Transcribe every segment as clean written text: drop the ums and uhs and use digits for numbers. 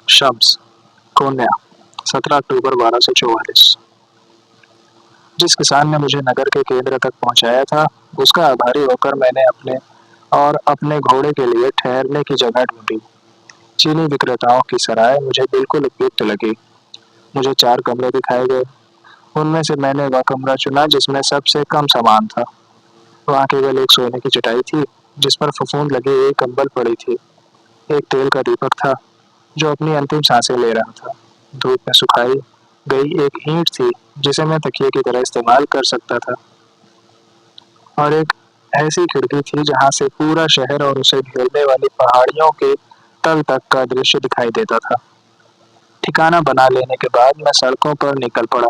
शम्स, कोन्या, 17 अक्टूबर 1244। जिस किसान ने मुझे नगर के केंद्र तक पहुंचाया था, उसका आभारी होकर मैंने अपने घोड़े के लिए ठहरने की जगह ढूंढी। चीनी विक्रेताओं की सराय मुझे बिल्कुल उपयुक्त लगी। मुझे 4 कमरे दिखाए गए। उनमें से मैंने वह कमरा चुना जिसमें सबसे कम सामान था। वहाँ केवल एक सोने की चटाई थी, जिस पर फफूंद लगी हुई कंबल पड़ी थी। एक तेल का दीपक था, जो अपनी अंतिम सांसें ले रहा था। धूप में सुखाई गई एक ईंट थी, जिसे मैं तकिए की तरह इस्तेमाल कर सकता था। और एक ऐसी खिड़की थी जहां से पूरा शहर और उसे घेरने वाली पहाड़ियों के तल तक का दृश्य दिखाई देता था। ठिकाना बना लेने के बाद मैं सड़कों पर निकल पड़ा।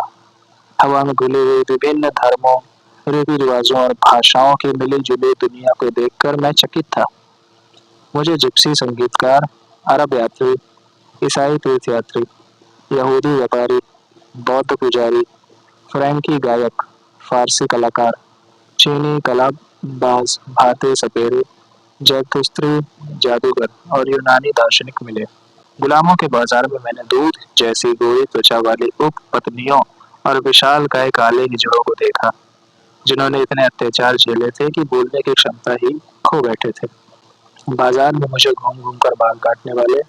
हवा में घुली हुई विभिन्न धर्मों, रीति रिवाजों और भाषाओं की मिली जुली दुनिया को देखकर मैं चकित था। मुझे जिप्सी संगीतकार, अरब यात्री, ईसाई तीर्थयात्री, यहूदी व्यापारी, बौद्ध पुजारी, फ्रैंकी गायक, फारसी कलाकार, चीनी कलाबाज, भारतीय सपेरे, जैतुस्त्री जादूगर और यूनानी दार्शनिक मिले। गुलामों के बाजार में मैंने दूध जैसी गोरी त्वचा वाली उप पत्नियों और विशालकाय काले हिजड़ों को देखा, जिन्होंने इतने अत्याचार झेले थे कि बोलने की क्षमता ही खो बैठे थे। बाजार में मुझे घूम घूम कर बाल काटने वाले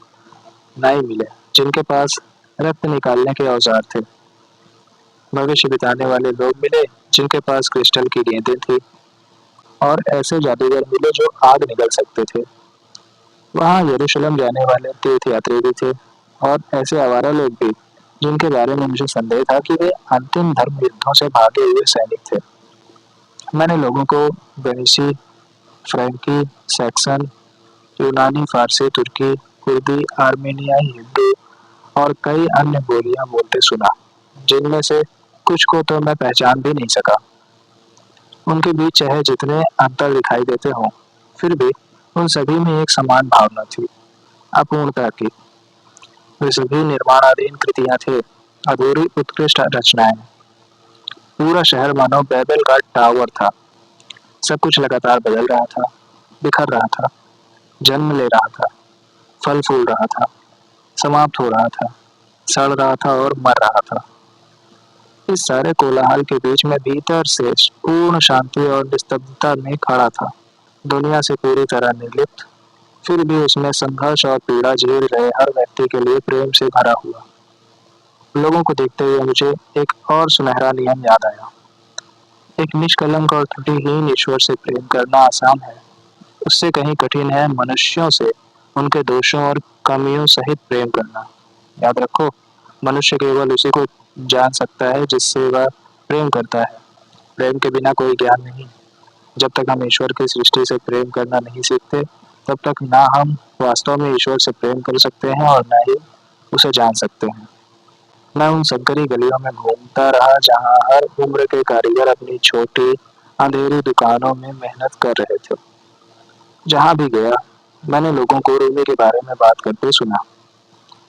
नाई मिले, जिनके पास रक्त निकालने के औजार थे। भविष्य बिताने वाले लोग मिले, जिनके पास क्रिस्टल की गेंदें थी। और ऐसे जादूगर मिले जो आग निगल सकते थे। वहाँ यरूशलेम जाने वाले तीर्थयात्री भी थे, और ऐसे आवारा लोग भी, जिनके बारे में मुझे संदेह था कि वे अंतिम धर्म युद्धों से भागे हुए सैनिक थे। मैंने लोगों को वेनिसी, फ्रैंकी, सैक्सन, यूनानी, फारसी, तुर्की, कुर्दी, आर्मेनियाई, हिंदू और कई अन्य बोलियां बोलते सुना, जिनमें से कुछ को तो मैं पहचान भी नहीं सका। उनके बीच चाहे जितने अंतर दिखाई देते हों, फिर भी उन सभी में एक समान भावना थी, अपूर्णता की। वे सभी निर्माणाधीन कृतियां थे, अधूरी उत्कृष्ट रचनाएं। पूरा शहर मानो बैबल का टावर था। सब कुछ लगातार बदल रहा था, बिखर रहा था, जन्म ले रहा था, फल फूल रहा था, समाप्त हो रहा था, सड़ रहा था और मर रहा था। इस सारे कोलाहल के बीच में भीतर से पूर्ण शांति और निस्तब्धता में खड़ा था, दुनिया से पूरी तरह निर्लिप्त, फिर भी उसमें संघर्ष और पीड़ा झेल रहे हर व्यक्ति के लिए प्रेम से भरा हुआ। लोगों को देखते हुए मुझे एक और सुनहरा नियम याद आया। एक निष्कलंक और त्रुटिहीन ईश्वर से प्रेम करना आसान है, उससे कहीं कठिन है मनुष्यों से उनके दोषों और कमियों सहित प्रेम करना। याद रखो, मनुष्य केवल उसी को जान सकता है जिससे वह प्रेम करता है। प्रेम के बिना कोई ज्ञान नहीं। जब तक हम ईश्वर की सृष्टि से प्रेम करना नहीं सीखते, तब तक ना हम वास्तव में ईश्वर से प्रेम कर सकते हैं और ना ही उसे जान सकते हैं। मैं उन संकरी गलियों में घूमता रहा जहां हर उम्र के कारीगर अपनी छोटी अंधेरी दुकानों में मेहनत कर रहे थे। जहां भी गया, मैंने लोगों को रूमी के बारे में बात करते सुना।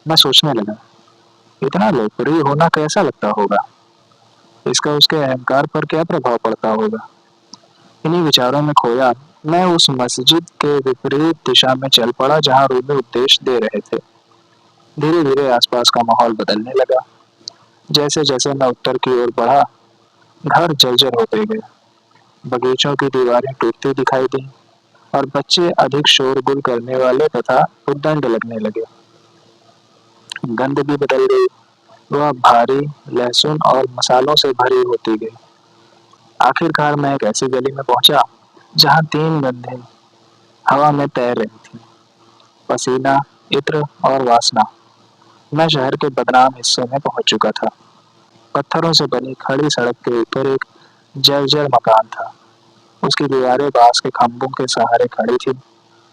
मैं सोचने लगा, इतना लोकप्रिय होना कैसा लगता होगा, इसका उसके अहंकार पर क्या प्रभाव पड़ता होगा। इन्हीं विचारों में खोया मैं उस मस्जिद के विपरीत दिशा में चल पड़ा जहां रूमी उपदेश दे रहे थे। धीरे धीरे आसपास का माहौल बदलने लगा। जैसे जैसे मैं उत्तर की ओर बढ़ा, घर जर्जर होते गए, बगीचों की दीवारें टूटती दिखाई दी और बच्चे अधिक शोरगुल करने वाले तथा उद्दंड लगने लगे। गंध भी बदल गई, वह भारी लहसुन और मसालों से भरी होती गई। आखिरकार मैं एक ऐसी गली में पहुंचा जहां 3 गंधें हवा में तैर रही थी, पसीना, इत्र और वासना। मैं शहर के बदनाम हिस्से में पहुंच चुका था। पत्थरों से बनी खड़ी सड़क के ऊपर एक जर्जर मकान था। उसकी दीवारें बांस के खंभों के सहारे खड़ी थी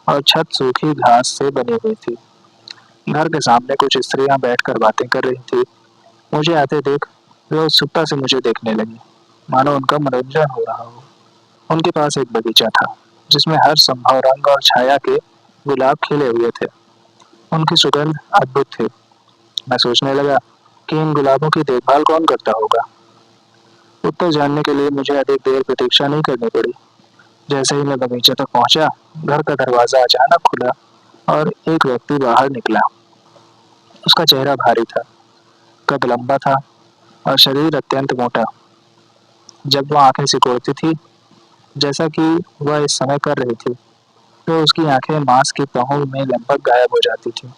और छत सूखी घास से बनी हुई थी। घर के सामने कुछ स्त्रियां बैठकर बातें कर रही थी। मुझे आते देख वे उत्सुकता से मुझे देखने लगी, मानो उनका मनोरंजन हो रहा हो। उनके पास एक बगीचा था, जिसमें हर संभव रंग और छाया के गुलाब खिले हुए थे। उनकी सुगंध अद्भुत थी, मैं सोचने लगा कि इन गुलाबों की देखभाल कौन करता होगा। उत्तर जानने के लिए मुझे अधिक देर प्रतीक्षा नहीं करनी पड़ी। जैसे ही मैं बगीचे तक पहुंचा, घर का दरवाजा अचानक खुला और एक व्यक्ति बाहर निकला। उसका चेहरा भारी था, कद लंबा था और शरीर अत्यंत मोटा। जब वह आंखें सिकोड़ती थी, जैसा कि वह इस समय कर रही थी, तो उसकी आंखें मांस की तहों में लगभग गायब हो जाती थी।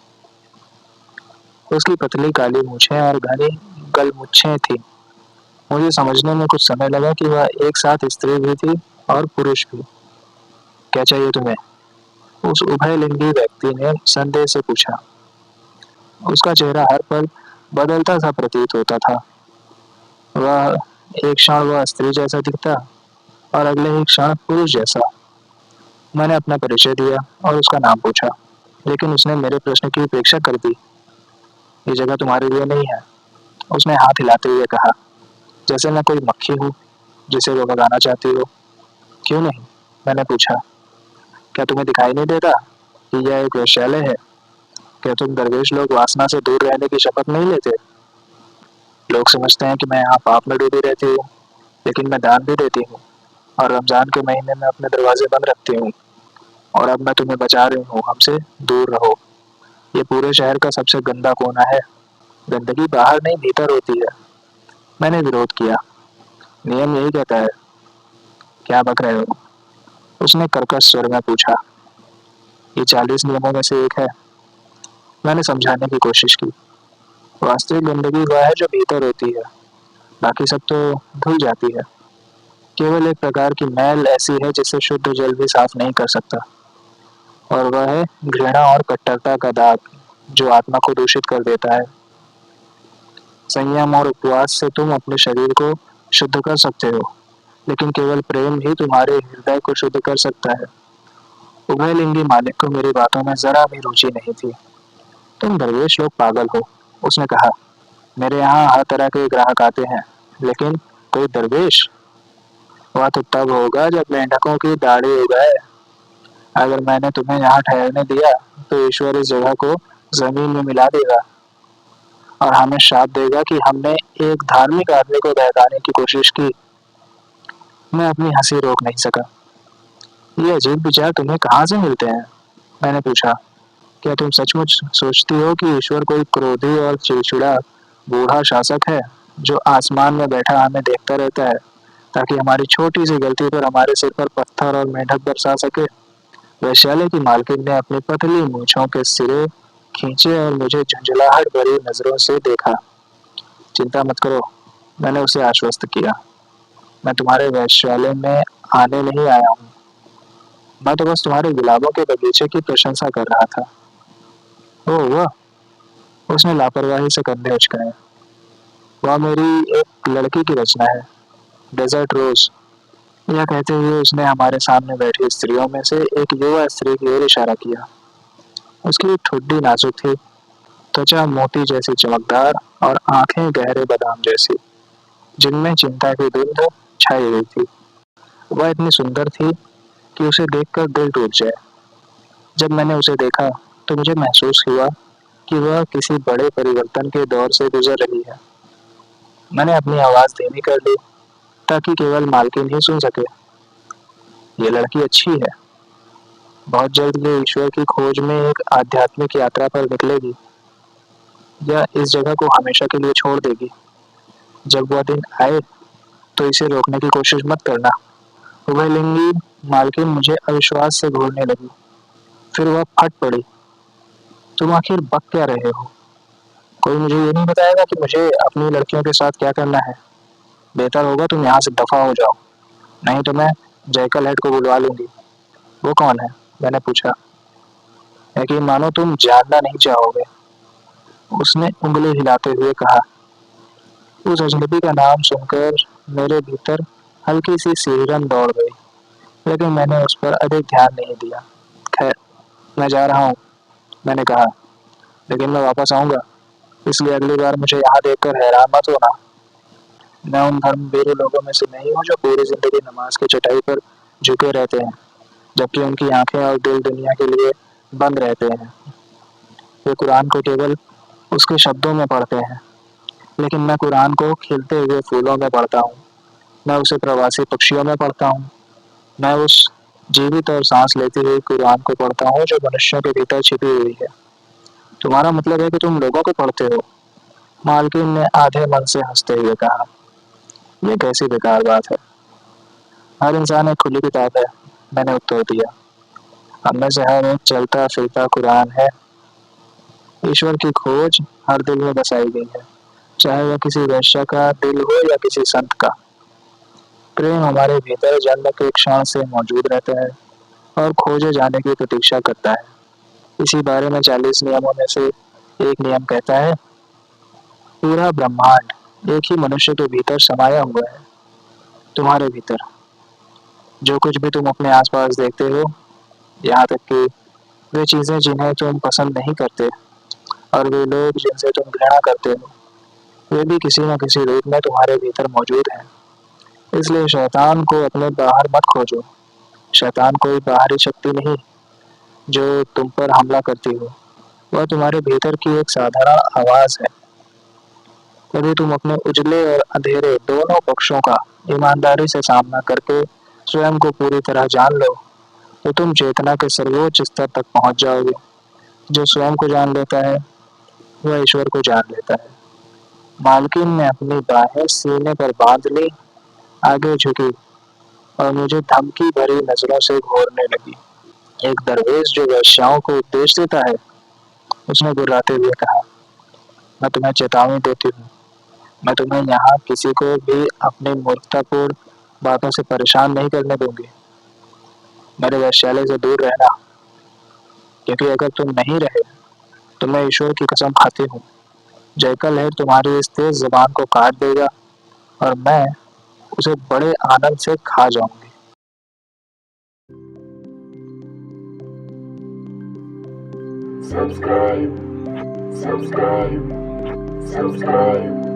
उसकी पतली काली मूछें और घनी गलमुच्छें थी। मुझे समझने में कुछ समय लगा कि वह एक साथ स्त्री भी थी और पुरुष भी। क्या चाहिए तुम्हें? उस उभयलिंगी व्यक्ति ने संदेह से पूछा। उसका चेहरा हर पल बदलता सा प्रतीत होता था। वह एक क्षण वह स्त्री जैसा दिखता और अगले ही क्षण पुरुष जैसा। मैंने अपना परिचय दिया और उसका नाम पूछा, लेकिन उसने मेरे प्रश्न की उपेक्षा कर दी। ये जगह तुम्हारे लिए नहीं है, उसने हाथ हिलाते हुए कहा, जैसे मैं कोई मक्खी हूँ जिसे वो भगाना चाहती हो। क्यों नहीं? मैंने पूछा। क्या तुम्हें दिखाई नहीं देता कि यह एक वेश्यालय है? क्या तुम दरवेश लोग वासना से दूर रहने की शपथ नहीं लेते? लोग समझते हैं कि मैं यहाँ पाप में डूबी रहती हूँ, लेकिन मैं दान भी देती हूँ और रमजान के महीने में अपने दरवाजे बंद रखती हूँ। और अब मैं तुम्हें बचा रही हूँ, हमसे दूर रहो। ये पूरे शहर का सबसे गंदा कोना है। गंदगी बाहर नहीं भीतर होती है। मैंने विरोध किया। नियम यही कहता है। क्या बक रहे हो? उसने कर्कश स्वर में पूछा। ये 40 नियमों में से एक है। मैंने समझाने की कोशिश की। वास्तविक गंदगी वह है जो भीतर होती है, बाकी सब तो धुल जाती है। केवल एक प्रकार की मैल ऐसी है जिसे शुद्ध जल भी साफ नहीं कर सकता, और वह है घृणा और कट्टरता का दाग, जो आत्मा को दूषित कर देता है। संयम और उपवास से तुम अपने शरीर को शुद्ध कर सकते हो, लेकिन केवल प्रेम ही तुम्हारे हृदय को शुद्ध कर सकता है। उभयलिंगी मालिक को मेरी बातों में जरा भी रुचि नहीं थी। तुम दरवेश लोग पागल हो, उसने कहा। मेरे यहाँ हर तरह के ग्राहक आते हैं, लेकिन कोई दरवेश? वह तो तब होगा जब मेंढकों की दाढ़ी उगाए। अगर मैंने तुम्हें यहाँ ठहरने दिया, तो ईश्वर इस जगह को जमीन में मिला देगा और हमें श्राप देगा कि हमने एक धार्मिक आदमी को बहकाने की कोशिश की। मैं अपनी हंसी रोक नहीं सका। ये अजीब विचार तुम्हें कहाँ से मिलते हैं? मैंने पूछा। क्या तुम सचमुच सोचती हो कि ईश्वर कोई क्रोधी और चिड़चिड़ा बूढ़ा शासक है जो आसमान में बैठा हमें देखता रहता है ताकि हमारी छोटी सी गलती पर हमारे सिर पर पत्थर और मेंढक बरसा सके? वैश्यालय की मालकिन ने अपनी पतली मूंछों के सिरे खींचे और मुझे झुंझलाहट भरी नजरों से देखा। चिंता मत करो, मैंने उसे आश्वस्त किया। मैं तुम्हारे वैश्यालय में आने नहीं आया हूँ। मैं तो बस तुम्हारे गुलाबों के बगीचे की प्रशंसा कर रहा था। ओह वह, उसने लापरवाही से कंधे उचकाए। वह मेरी एक लड़की की रचना है, डेजर्ट रोज। यह कहते हुए उसने हमारे सामने बैठी स्त्रियों में से एक युवा स्त्री की ओर इशारा किया। उसकी ठुड्डी नाजुक थी, त्वचा मोती जैसी चमकदार और आंखें गहरे बादाम जैसी, जिनमें चिंता की धुंध छाई हुई थी। वह इतनी सुंदर थी कि उसे देखकर दिल टूट जाए। जब मैंने उसे देखा, तो मुझे महसूस हुआ कि वह किसी बड़े परिवर्तन के दौर से गुजर रही है। मैंने अपनी आवाज धीमी कर ली ताकि केवल मालकिन ही सुन सके। ये लड़की अच्छी है। बहुत जल्द ये ईश्वर की खोज में एक आध्यात्मिक यात्रा पर निकलेगी या इस जगह को हमेशा के लिए छोड़ देगी। जब वह दिन आए, तो इसे रोकने की कोशिश मत करना। उभयलिंगी मालकिन मुझे अविश्वास से घूरने लगी। फिर वह फट पड़ी। तुम आखिर बक क्या रहे हो? कोई मुझे ये नहीं बताएगा कि मुझे अपनी लड़कियों के साथ क्या करना है? बेहतर होगा तुम यहाँ से दफा हो जाओ, नहीं तो मैं जयकल हेड को बुलवा लूंगी। वो कौन है? मैंने पूछा। यकीन मानो तुम जानना नहीं चाहोगे, उसने उंगली हिलाते हुए कहा। उस अजनबी का नाम सुनकर मेरे भीतर हल्की सी सिहरन दौड़ गई, लेकिन मैंने उस पर अधिक ध्यान नहीं दिया। खैर, मैं जा रहा हूँ, मैंने कहा, लेकिन मैं वापस आऊंगा, इसलिए अगली बार मुझे यहाँ देखकर हैरान मत होना। मैं उन धर्मभीरू लोगों में से नहीं हूँ जो पूरी जिंदगी नमाज की चटाई पर झुके रहते हैं, जबकि उनकी आंखें और दिल दुनिया के लिए बंद रहते हैं। वे कुरान को केवल उसके शब्दों में पढ़ते हैं, लेकिन मैं कुरान को खिलते हुए फूलों में पढ़ता हूँ। मैं उसे प्रवासी पक्षियों में पढ़ता हूँ। मैं उस जीवित और सांस लेती हुई कुरान को पढ़ता हूँ जो मनुष्यों के भीतर छिपी हुई है। तुम्हारा मतलब है कि तुम लोगों को पढ़ते हो? मालकिन ने आधे मन से हंसते हुए कहा। ये कैसी बेकार बात है। हर इंसान एक खुली किताब है, मैंने उत्तर दिया। हम में से हर एक चलता फिरता कुरान है। ईश्वर की खोज हर दिल में बसाई गई है, चाहे वह किसी वैश्य का दिल हो या किसी संत का। प्रेम हमारे भीतर जन्म के क्षण से मौजूद रहता है और खोजे जाने की प्रतीक्षा करता है। इसी बारे में 40 नियमों में से एक नियम कहता है, पूरा ब्रह्मांड एक ही मनुष्य के भीतर समाया हुआ है, तुम्हारे भीतर। जो कुछ भी तुम अपने आसपास देखते हो, यहाँ तक कि वे चीजें जिन्हें तुम पसंद नहीं करते और वे लोग जिनसे तुम घृणा करते हो, वे भी किसी न किसी रूप में तुम्हारे भीतर मौजूद हैं। इसलिए शैतान को अपने बाहर मत खोजो। शैतान कोई बाहरी शक्ति नहीं जो तुम पर हमला करती हो, वह तुम्हारे भीतर की एक साधारण आवाज है। यदि तुम अपने उजले और अंधेरे दोनों पक्षों का ईमानदारी से सामना करके स्वयं को पूरी तरह जान लो, तो तुम चेतना के सर्वोच्च स्तर तक पहुंच जाओगे। जो स्वयं को जान लेता है, वह ईश्वर को जान लेता है। मालकिन ने अपनी बाहें सीने पर बांध ली, आगे झुकी और मुझे धमकी भरी नजरों से घूरने लगी। एक दरवेश जो वेश्याओं को उपदेश देता है, उसने गुर्राते हुए कहा, मैं तुम्हें चेतावनी देती हूँ। मैं तुम्हें यहाँ किसी को भी अपनी मूर्खतापूर्ण बातों से परेशान नहीं करने दूंगी। मेरे वैश्यालय से दूर रहना, क्योंकि अगर तुम नहीं रहे तो मैं ईश्वर की कसम खाती हूँ, जयकल है तुम्हारी इस तेज जुबान को काट देगा और मैं उसे बड़े आनंद से खा जाऊंगी। Subscribe, subscribe, subscribe.